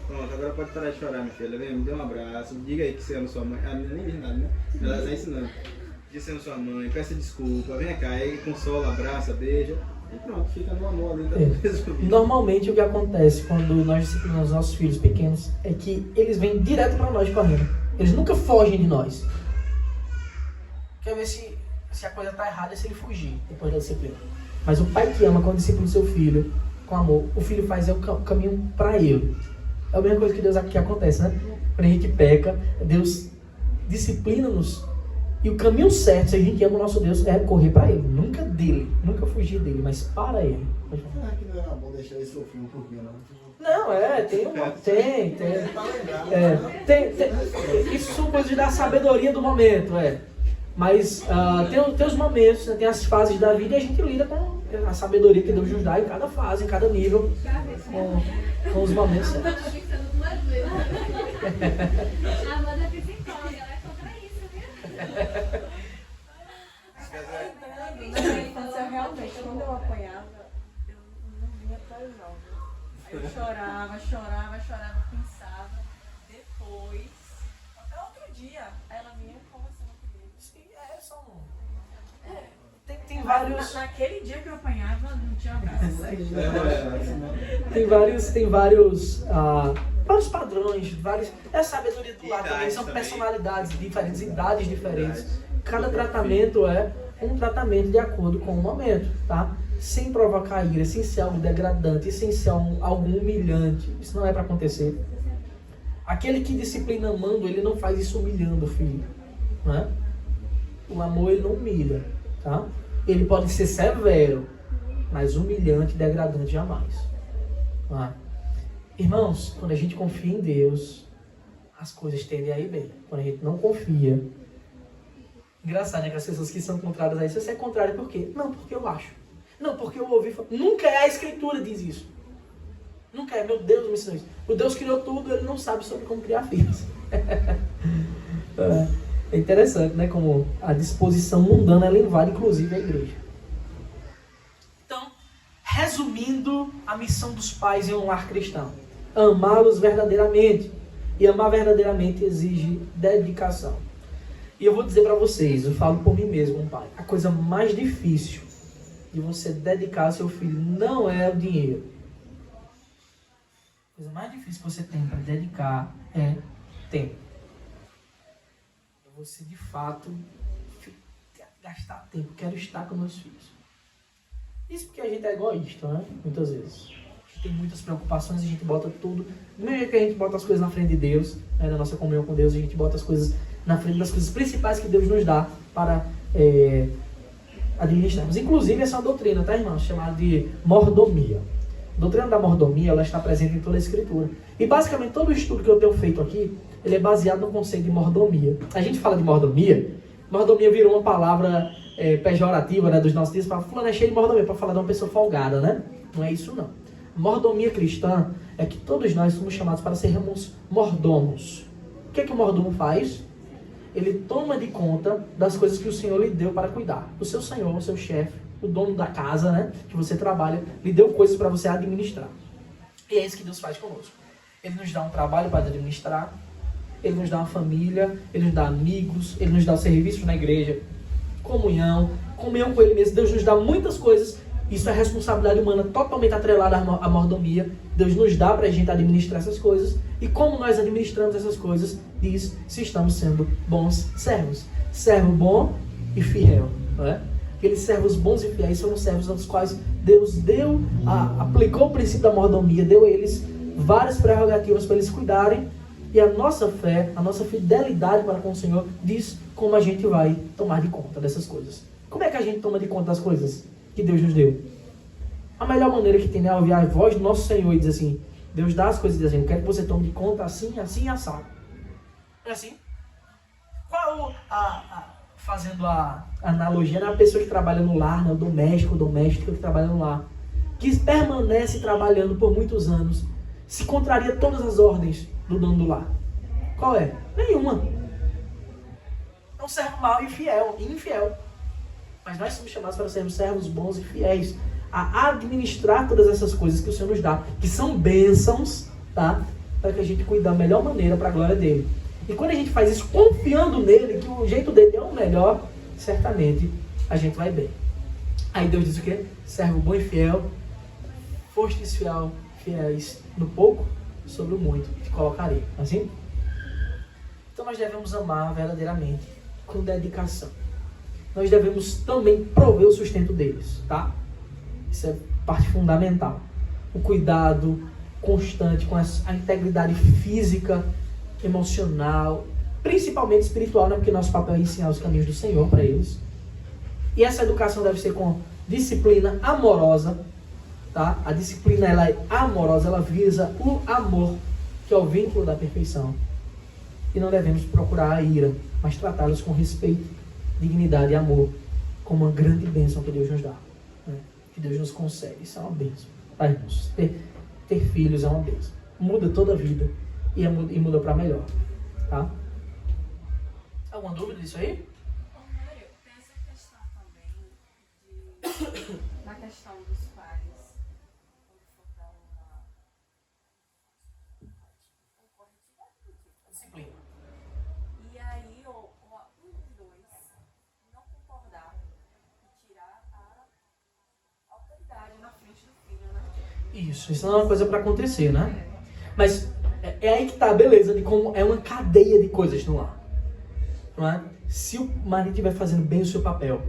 Pronto, agora pode parar de chorar, minha filha. Vem, me dê um abraço, diga aí que você ama sua mãe. A menina nem diz nada, né? Ela está ensinando. Diz que você ama sua mãe, peça desculpa, vem cá, aí consola, abraça, beija. E pronto, fica no amor ali. Normalmente o que acontece quando nós disciplinamos nossos filhos pequenos é que eles vêm direto para nós correndo. Eles nunca fogem de nós. Quer ver se a coisa está errada, é se ele fugir depois da disciplina. Mas o pai que ama, quando disciplina o seu filho com amor, o filho faz o caminho para ele. É a mesma coisa que Deus aqui acontece, né? Quando a gente peca, Deus disciplina-nos. E o caminho certo, se a gente ama o nosso Deus, é correr para Ele. Nunca dele, nunca fugir dele, mas para Ele. Será que não era bom deixar ele sofrer um pouquinho, não? Não, tem. Isso são coisas da sabedoria do momento, Mas tem os momentos, né, tem as fases da vida e a gente lida com a sabedoria que Deus nos dá em cada fase, em cada nível, com os momentos certos. A Amanda é psicóloga, ela é contra isso, viu? Na infância, realmente, quando eu apanhava, eu não vinha atrás não. Aí eu chorava, pensava. Depois, até outro dia, aí ela vinha conversando comigo. Sim, tem vários... Naquele dia que eu apanhava, não tinha abraço. Tem vários padrões, é a sabedoria do lado também, são personalidades diferentes, idades diferentes. Cada tratamento é um tratamento de acordo com o momento, tá? sem provocar ira, sem ser algo degradante, sem ser algo humilhante. Isso não é para acontecer. Aquele que disciplina amando, ele não faz isso humilhando o filho. Não é? O amor, ele não humilha. Tá? Ele pode ser severo, mas humilhante e degradante jamais. Não é? Irmãos, quando a gente confia em Deus, as coisas tendem a ir bem. Quando a gente não confia... Engraçado, né? Que as pessoas que são contrárias a isso, você é contrário por quê? Não, porque eu acho. Não, porque eu ouvi falar. Nunca é a Escritura diz isso. Nunca é. Meu Deus me ensinou isso. O Deus criou tudo, ele não sabe sobre como criar filhos. É interessante, né? Como a disposição mundana, ela invade, inclusive, a igreja. Então, resumindo a missão dos pais em um lar cristão. Amá-los verdadeiramente. E amar verdadeiramente exige dedicação. E eu vou dizer para vocês, eu falo por mim mesmo, pai. A coisa mais difícil de você dedicar ao seu filho não é o dinheiro. A coisa mais difícil que você tem para dedicar é tempo. É você, de fato, gastar tempo. Quero estar com meus filhos. Isso porque a gente é egoísta, né? Muitas vezes. A gente tem muitas preocupações, a gente bota tudo. Do mesmo jeito que a gente bota as coisas na frente de Deus, né? Na nossa comunhão com Deus, a gente bota as coisas na frente das coisas principais que Deus nos dá para administrarmos. Inclusive, essa é uma doutrina, tá, irmãos? Chamada de mordomia. A doutrina da mordomia, ela está presente em toda a Escritura. E, basicamente, todo o estudo que eu tenho feito aqui, ele é baseado no conceito de mordomia. A gente fala de mordomia virou uma palavra pejorativa, né, dos nossos dias, para fulano é cheio de mordomia, para falar de uma pessoa folgada, né? Não é isso, não. Mordomia cristã é que todos nós somos chamados para sermos mordomos. O que é que o mordomo faz? Ele toma de conta das coisas que o Senhor lhe deu para cuidar. O seu Senhor, o seu chefe, o dono da casa, né, que você trabalha, lhe deu coisas para você administrar. E é isso que Deus faz conosco. Ele nos dá um trabalho para administrar, Ele nos dá uma família, Ele nos dá amigos, Ele nos dá o serviço na igreja, comunhão com Ele mesmo. Deus nos dá muitas coisas. Isso é responsabilidade humana totalmente atrelada à mordomia. Deus nos dá para a gente administrar essas coisas. E como nós administramos essas coisas, diz se estamos sendo bons servos. Servo bom e fiel. Não é? Aqueles servos bons e fiéis são os servos aos quais Deus aplicou o princípio da mordomia, deu a eles várias prerrogativas para eles cuidarem. E a nossa fé, a nossa fidelidade para com o Senhor diz como a gente vai tomar de conta dessas coisas. Como é que a gente toma de conta das coisas que Deus nos deu? A melhor maneira que tem é ouvir a voz do nosso Senhor e dizer assim, Deus dá as coisas e diz assim, eu quero que você tome de conta assim, assim e assado. É assim? Qual fazendo a analogia, a pessoa que trabalha no lar, né, o doméstica que trabalha no lar, que permanece trabalhando por muitos anos, se contraria todas as ordens do dono do lar. Qual é? Nenhuma. É um servo mau e infiel. Mas nós somos chamados para sermos servos bons e fiéis, a administrar todas essas coisas que o Senhor nos dá, que são bênçãos, tá? Para que a gente cuide da melhor maneira para a glória dele. E quando a gente faz isso confiando nele, que o jeito dele é o melhor, certamente a gente vai bem. Aí Deus diz o quê? Servo bom e fiel, fostes fiéis no pouco, sobre o muito te colocarei. Assim? Então nós devemos amar verdadeiramente, com dedicação. Nós devemos também prover o sustento deles, tá? Isso é parte fundamental. O cuidado constante com a integridade física, emocional, principalmente espiritual, né? Porque nosso papel é ensinar os caminhos do Senhor para eles. E essa educação deve ser com disciplina amorosa, tá? A disciplina, ela é amorosa, ela visa o amor, que é o vínculo da perfeição. E não devemos procurar a ira, mas tratá-los com respeito, dignidade e amor, como uma grande bênção que Deus nos dá, né? Que Deus nos concede. Isso é uma bênção, tá, irmãos? Ter filhos é uma bênção. Muda toda a vida e muda para melhor, tá? Alguma dúvida disso aí? Tem essa questão também da questão dos pais, quando for dar uma Disciplina. e aí um dos dois não concordar e tirar a autoridade na frente do filho, né? Isso não é uma coisa para acontecer, né? Mas é aí que tá a beleza de como é uma cadeia de coisas no lar. Não é? Se o marido estiver fazendo bem o seu papel,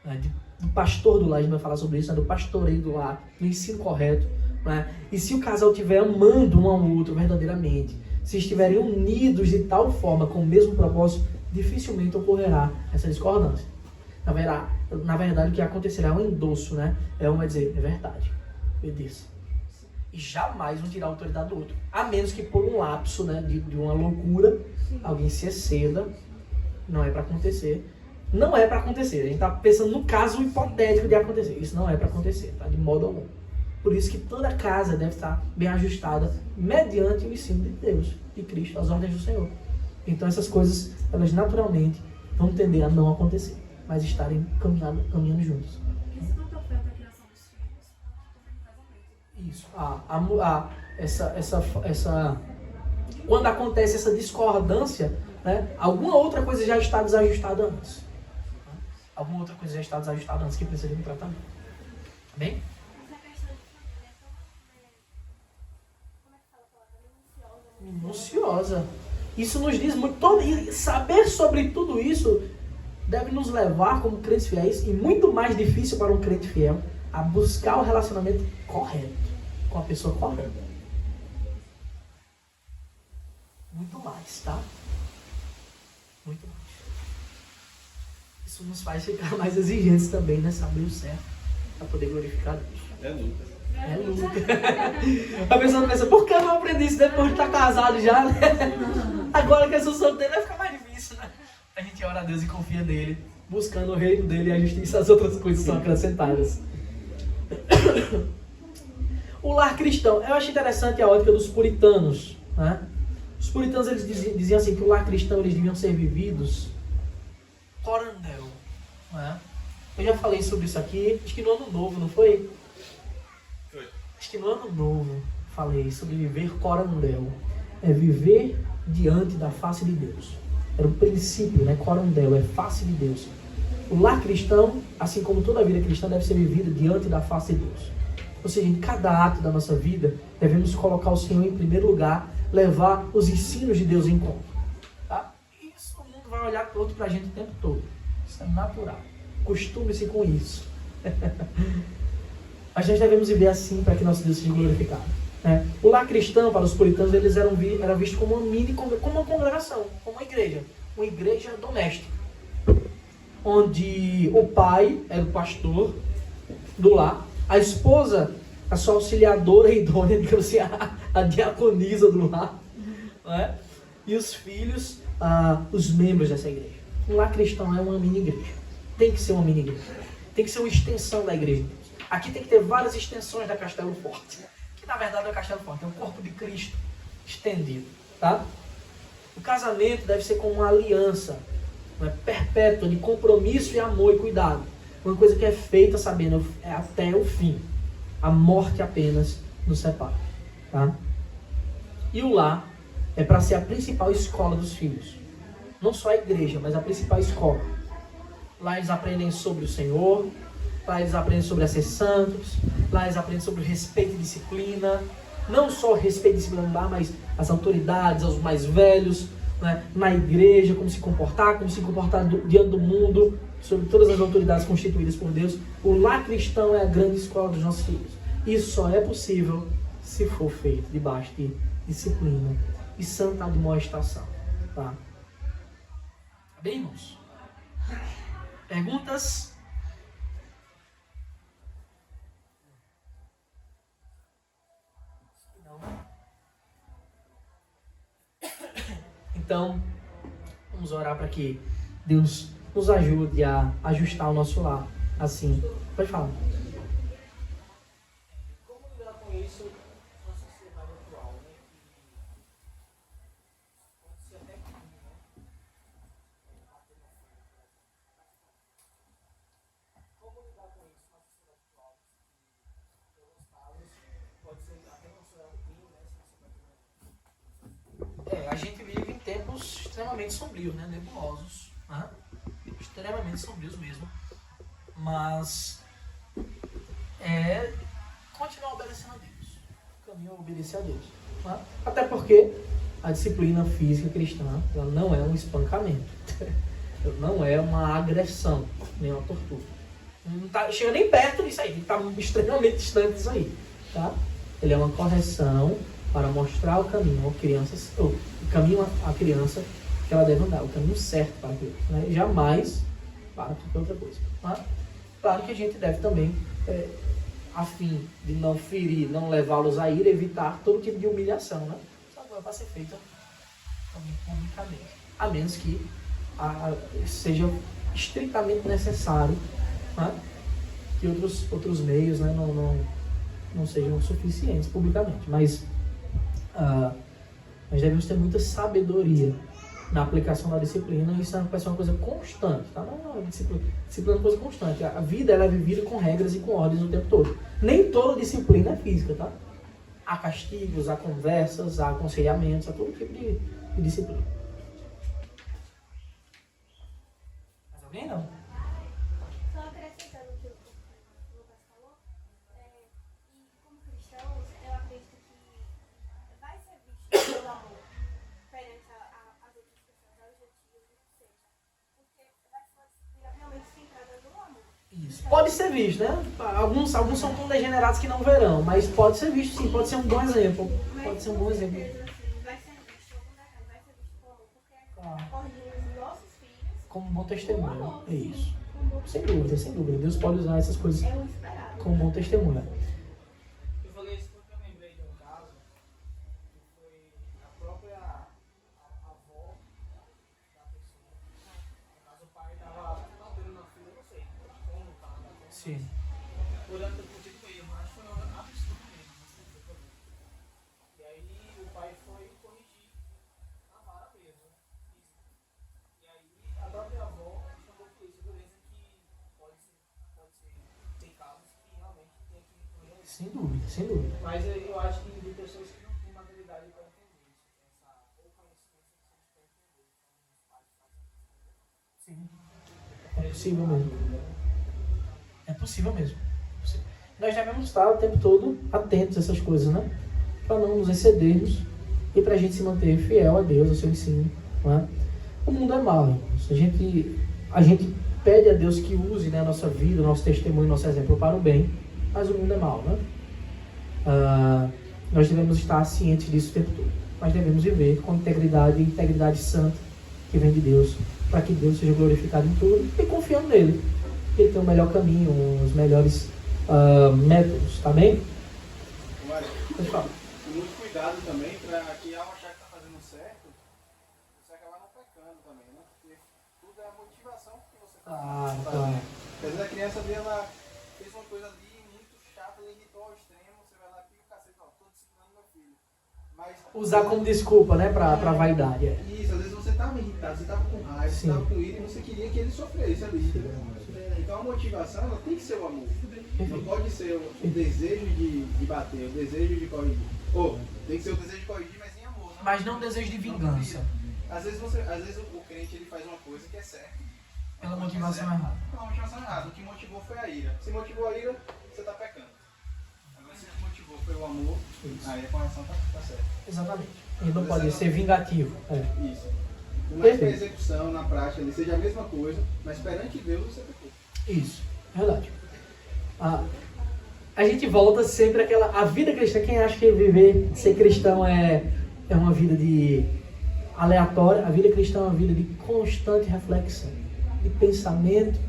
né, do pastor do lar, a gente vai falar sobre isso, né? Do pastoreio do lar, do ensino correto, né? E se o casal estiver amando um ao outro verdadeiramente, se estiverem unidos de tal forma, com o mesmo propósito, dificilmente ocorrerá essa discordância. Na verdade, o que acontecerá é um endosso, né? Um vai dizer, é verdade, obedeça. E jamais um tirar a autoridade do outro. A menos que por um lapso, né, de uma loucura, alguém se exceda. Não é para acontecer. Não é para acontecer. A gente está pensando no caso hipotético de acontecer. Isso não é para acontecer, tá? De modo algum. Por isso que toda casa deve estar bem ajustada mediante o ensino de Deus, de Cristo, as ordens do Senhor. Então essas coisas, elas naturalmente vão tender a não acontecer, mas estarem caminhando juntos. Isso não afeta a criação dos filhos, Isso. Quando acontece essa discordância, né, alguma outra coisa já está desajustada antes. Alguma outra coisa já está desajustada antes que precisa de um tratamento. Bem? Essa questão de família é tão, como é que fala a palavra? Minuciosa. Isso nos diz muito. E saber sobre tudo isso deve nos levar, como crentes fiéis, e muito mais difícil para um crente fiel, a buscar o relacionamento correto com a pessoa correta. Muito mais, tá? Muito mais. Isso nos faz ficar mais exigentes também, né? Saber o certo para poder glorificar Deus. É luta. É luta. A pessoa pensa, por que eu não aprendi isso depois de estar casado já, né? Agora que eu sou solteiro vai ficar mais difícil, né? A gente ora a Deus e confia nele, buscando o reino dele e a justiça, as outras coisas são acrescentadas. O lar cristão. Eu acho interessante a ótica dos puritanos, né? Os puritanos, eles diziam assim, que o lar cristão, eles deviam ser vividos corandel, né? Eu já falei sobre isso aqui, acho que no ano novo, não foi? Foi. Acho que no ano novo falei sobre viver corandel. É viver diante da face de Deus. Era o princípio, né? Corandel, é face de Deus. O lar cristão, assim como toda a vida cristã, deve ser vivida diante da face de Deus. Ou seja, em cada ato da nossa vida, devemos colocar o Senhor em primeiro lugar, levar os ensinos de Deus em conta. Tá? Isso o mundo vai olhar torto pra gente o tempo todo. Isso é natural. Costume-se com isso. A gente devemos viver assim para que nosso Deus seja glorificado. Né? O lar cristão, para os puritanos, eles eram vistos como uma congregação, como uma igreja doméstica, onde o pai era o pastor do lar, a esposa, a sua auxiliadora idônea, digamos assim, a diaconisa do lar, né? E os filhos, os membros dessa igreja. O lar cristão é uma mini igreja. Tem que ser uma mini igreja. Tem que ser uma extensão da igreja de Deus. Aqui tem que ter várias extensões da Castelo Forte. Que na verdade não é Castelo Forte, é o corpo de Cristo estendido. Tá? O casamento deve ser como uma aliança, né, perpétua, de compromisso e amor e cuidado. Uma coisa que é feita sabendo é até o fim. A morte apenas nos separa. Tá? E o lar é para ser a principal escola dos filhos. Não só a igreja, mas a principal escola. Lá eles aprendem sobre o Senhor, lá eles aprendem sobre a ser santos, lá eles aprendem sobre respeito e disciplina. Não só o respeito e disciplina lá, mas as autoridades, aos mais velhos, né? Na igreja, como se comportar diante do mundo, sobre todas as autoridades constituídas por Deus. O lar cristão é a grande escola dos nossos filhos. Isso só é possível se for feito debaixo de disciplina e santa admoestação. Tá? Bem, irmãos? Perguntas? Não. Então, vamos orar para que Deus nos ajude a ajustar o nosso lar. Assim, pode falar. Como lidar com isso na sociedade atual, né? Pode ser até crime, né? Como lidar com isso na sociedade atual? Em alguns casos, pode ser até considerado crime, né? A gente vive em tempos extremamente sombrios, né? Nebulosos, né? Extremamente sombrios mesmo. Mas continuar obedecendo a Deus. O caminho é obedecer a Deus. Né? Até porque a disciplina física cristã, ela não é um espancamento. Ela não é uma agressão, nem uma tortura. Não tá, chega nem perto disso aí, ele está extremamente distante disso aí. Tá? Ele é uma correção para mostrar o caminho à criança, o caminho à criança que ela deve andar, o caminho certo para a criança. Né? Jamais para qualquer outra coisa. Tá? Claro que a gente deve também, a fim de não ferir, não levá-los a ira, evitar todo tipo de humilhação. Né? Só agora para ser feita publicamente. A menos que seja estritamente necessário, né? Que outros meios, né? não sejam suficientes publicamente. Mas devemos ter muita sabedoria na aplicação da disciplina, e isso vai ser uma coisa constante. Tá? Não, disciplina é uma coisa constante. A vida ela é vivida com regras e com ordens o tempo todo. Nem toda disciplina é física. Tá? Há castigos, há conversas, há aconselhamentos, há todo tipo de disciplina. Mais alguém não? Só acrescentando o que o Lucas falou, e como cristãos, eu acredito que vai ser visto pelo amor perante as outras pessoas, aos gentios, o que seja. Porque vai ser uma disciplina realmente centrada no amor. Isso. Pode ser visto, né? Alguns são tão degenerados que não verão, mas pode ser visto sim, pode ser um bom exemplo. Pode ser um bom exemplo. Vai ser visto, vai ser visto como amor, porque corrigimos os nossos filhos Como um bom testemunho. É isso. Sem dúvida, sem dúvida. Deus pode usar essas coisas é o esperado. como um bom testemunho. Eu falei isso porque eu lembrei de um caso que foi a própria avó da pessoa. No caso, o pai estava tendo uma filha, eu não sei como estava. Sim. Olhando para o tipo erro, acho que foi um absurdo mesmo. E aí o pai foi corrigir na vara mesmo. E aí a própria avó chamou a polícia, beleza, que pode ser, tem casos que realmente tem que corrigir isso. Sem dúvida, sem dúvida. Mas eu acho que de pessoas que não têm maturidade para entender isso, essa ou conhecimento suficiente para entender como os pais fazem isso. Sim. É possível mesmo. É possível mesmo. Nós devemos estar o tempo todo atentos a essas coisas, né? Para não nos excedermos e para a gente se manter fiel a Deus, ao seu ensino. Não é? O mundo é mau, irmãos. A gente pede a Deus que use, né, a nossa vida, o nosso testemunho, o nosso exemplo para o bem, mas o mundo é mau, né? Nós devemos estar cientes disso o tempo todo. Mas devemos viver com integridade santa que vem de Deus, para que Deus seja glorificado em tudo e confiando nele. Ele tem o melhor caminho, os melhores métodos, tá bem? Mário, Pode falar. muito cuidado também para que ao achar que está fazendo certo, você acabar não pecando também, né? Porque tudo é a motivação que você está fazendo. Às vezes a criança vê, ela fez uma coisa ali muito chata, ela irritou ao extremo, você vai lá e pica o cacete, ó, tô disciplinando meu filho. Mas Usar como desculpa, né, pra vaidade. É. isso, às vezes você estava irritado, você estava com raiva, você Sim. estava com ira e você queria que ele sofresse ali, entendeu? Então a motivação, ela tem que ser o amor. Não pode ser o desejo de bater, o desejo de corrigir. Ou, tem que ser o desejo de corrigir, mas em amor. Não? Mas não desejo de vingança. Às vezes o crente ele faz uma coisa que é certa. Pela motivação errada. Pela motivação errada. O que motivou foi a ira. Se motivou a ira, você está pecando. Agora se o que motivou foi o amor, aí a correção tá certa. Exatamente. Ele não pode ser vingativo. É. Isso. Por mais que a Perfeito. execução, na prática, ele seja a mesma coisa, mas perante Deus você pecou. Isso, verdade. A gente volta sempre àquela... A vida cristã, quem acha que ser cristão é uma vida de aleatória, a vida cristã é uma vida de constante reflexão, de pensamento,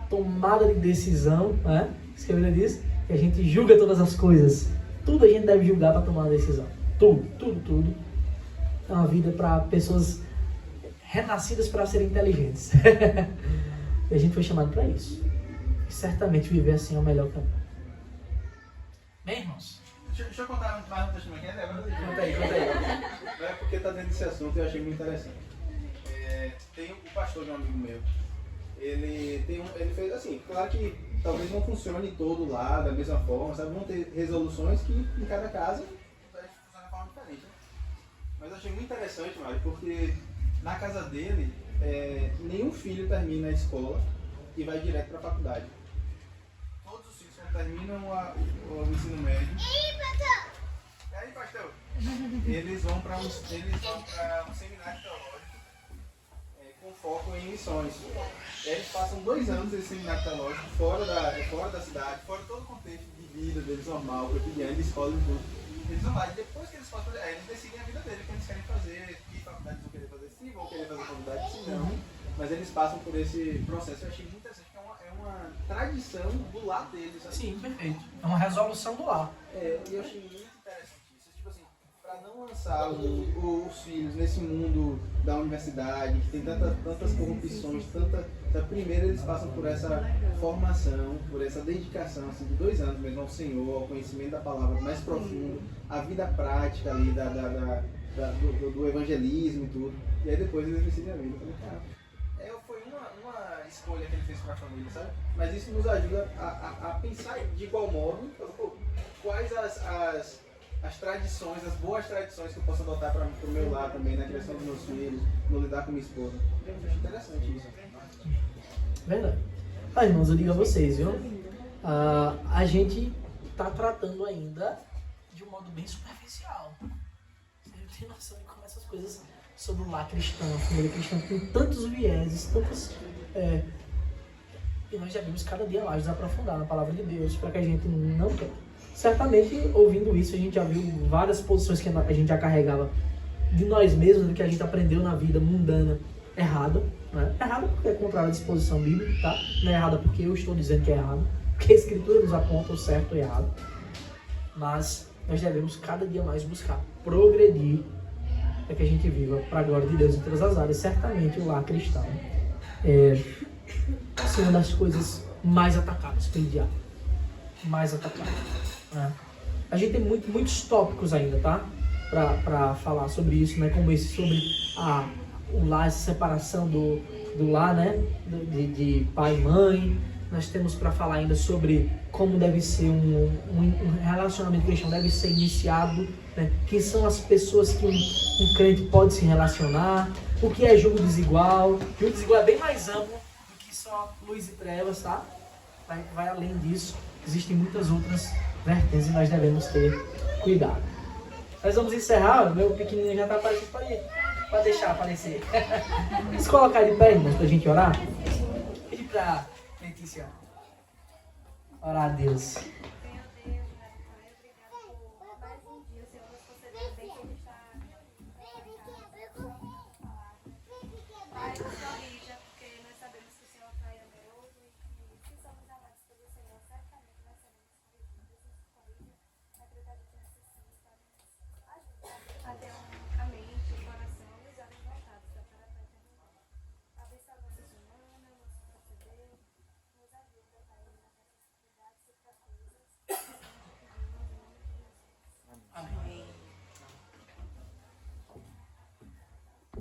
tomada de decisão, né? Isso que a Bíblia diz, que a gente julga todas as coisas. Tudo a gente deve julgar para tomar uma decisão. Tudo. É uma vida para pessoas renascidas para serem inteligentes. E a gente foi chamado para isso. E certamente viver assim é o melhor caminho. Bem, irmãos? Deixa eu contar mais um testemunho aqui, né? Conta aí. Não é porque está dentro desse assunto, eu achei muito interessante. Tem o pastor de um amigo meu. Ele fez assim, claro que talvez não funcione todo lá da mesma forma, sabe? Vão ter resoluções que em cada casa vai funcionar de forma diferente. Né? Mas eu achei muito interessante, Mário, porque na casa dele, nenhum filho termina a escola e vai direto para a faculdade. Todos os filhos, quando terminam o ensino médio, e aí, pastor? Eles vão para um seminário teológico com com foco em missões. Eles passam 2 anos desse seminário teológico fora da cidade, fora todo o contexto de vida deles normal, cotidiano, de escola e tudo. Eles vão lá, e depois que eles passam, eles decidem a vida deles, o que eles querem fazer, que faculdade eles vão querer fazer, se vão querer fazer faculdade, se não. Mas eles passam por esse processo. Eu achei muito interessante, que é uma tradição do lar deles. Sim, perfeito. É uma resolução do lar. E eu achei muito interessante isso. Tipo assim, para não lançar os filhos nesse mundo da universidade, que tem tantas corrupções, primeiro eles passam por essa formação, por essa dedicação assim, de 2 anos mesmo ao Senhor, ao conhecimento da palavra mais profundo, a vida prática ali do evangelismo e tudo. E aí depois eles decidem a vida. Eu falei, cara, foi uma escolha que ele fez para a família, sabe? Mas isso nos ajuda a pensar de igual modo, quais as tradições, as boas tradições que eu posso adotar para o meu lar também, na criação dos meus filhos, no lidar com minha esposa. Eu acho interessante isso. Verdade. Irmãos, eu digo a vocês, viu? A gente está tratando ainda de um modo bem superficial. Você tem noção de como essas coisas sobre o lar cristão, a família cristã, tem tantos vieses, tantas... E nós já vimos cada dia mais nos aprofundar na palavra de Deus, para que a gente não peque. Certamente, ouvindo isso, a gente já viu várias posições que a gente já carregava de nós mesmos, do que a gente aprendeu na vida mundana, errada. Né? Errada porque é contrária à disposição bíblica, tá? Não é errada porque eu estou dizendo que é errado, porque a Escritura nos aponta o certo e o errado. Mas nós devemos cada dia mais buscar progredir para que a gente viva para a glória de Deus em todas as áreas. Certamente o lar cristão é uma das coisas mais atacadas pelo diabo. Mais atacadas. Né? A gente tem muitos tópicos ainda, tá? Para falar sobre isso, né? Como esse sobre o lar, essa separação do lar, né? De pai e mãe. Nós temos para falar ainda sobre como deve ser um relacionamento cristão, deve ser iniciado, né? Quem são as pessoas que um crente pode se relacionar, o que é julgo desigual. Julgo desigual é bem mais amplo do que só luz e trevas, tá? Vai além disso, existem muitas outras vertentes e nós devemos ter cuidado. Nós vamos encerrar, meu pequenininho já está aparecendo, pode deixar aparecer. Vamos colocar de pé, irmãos, para a gente orar? Pedir para Letícia orar a Deus.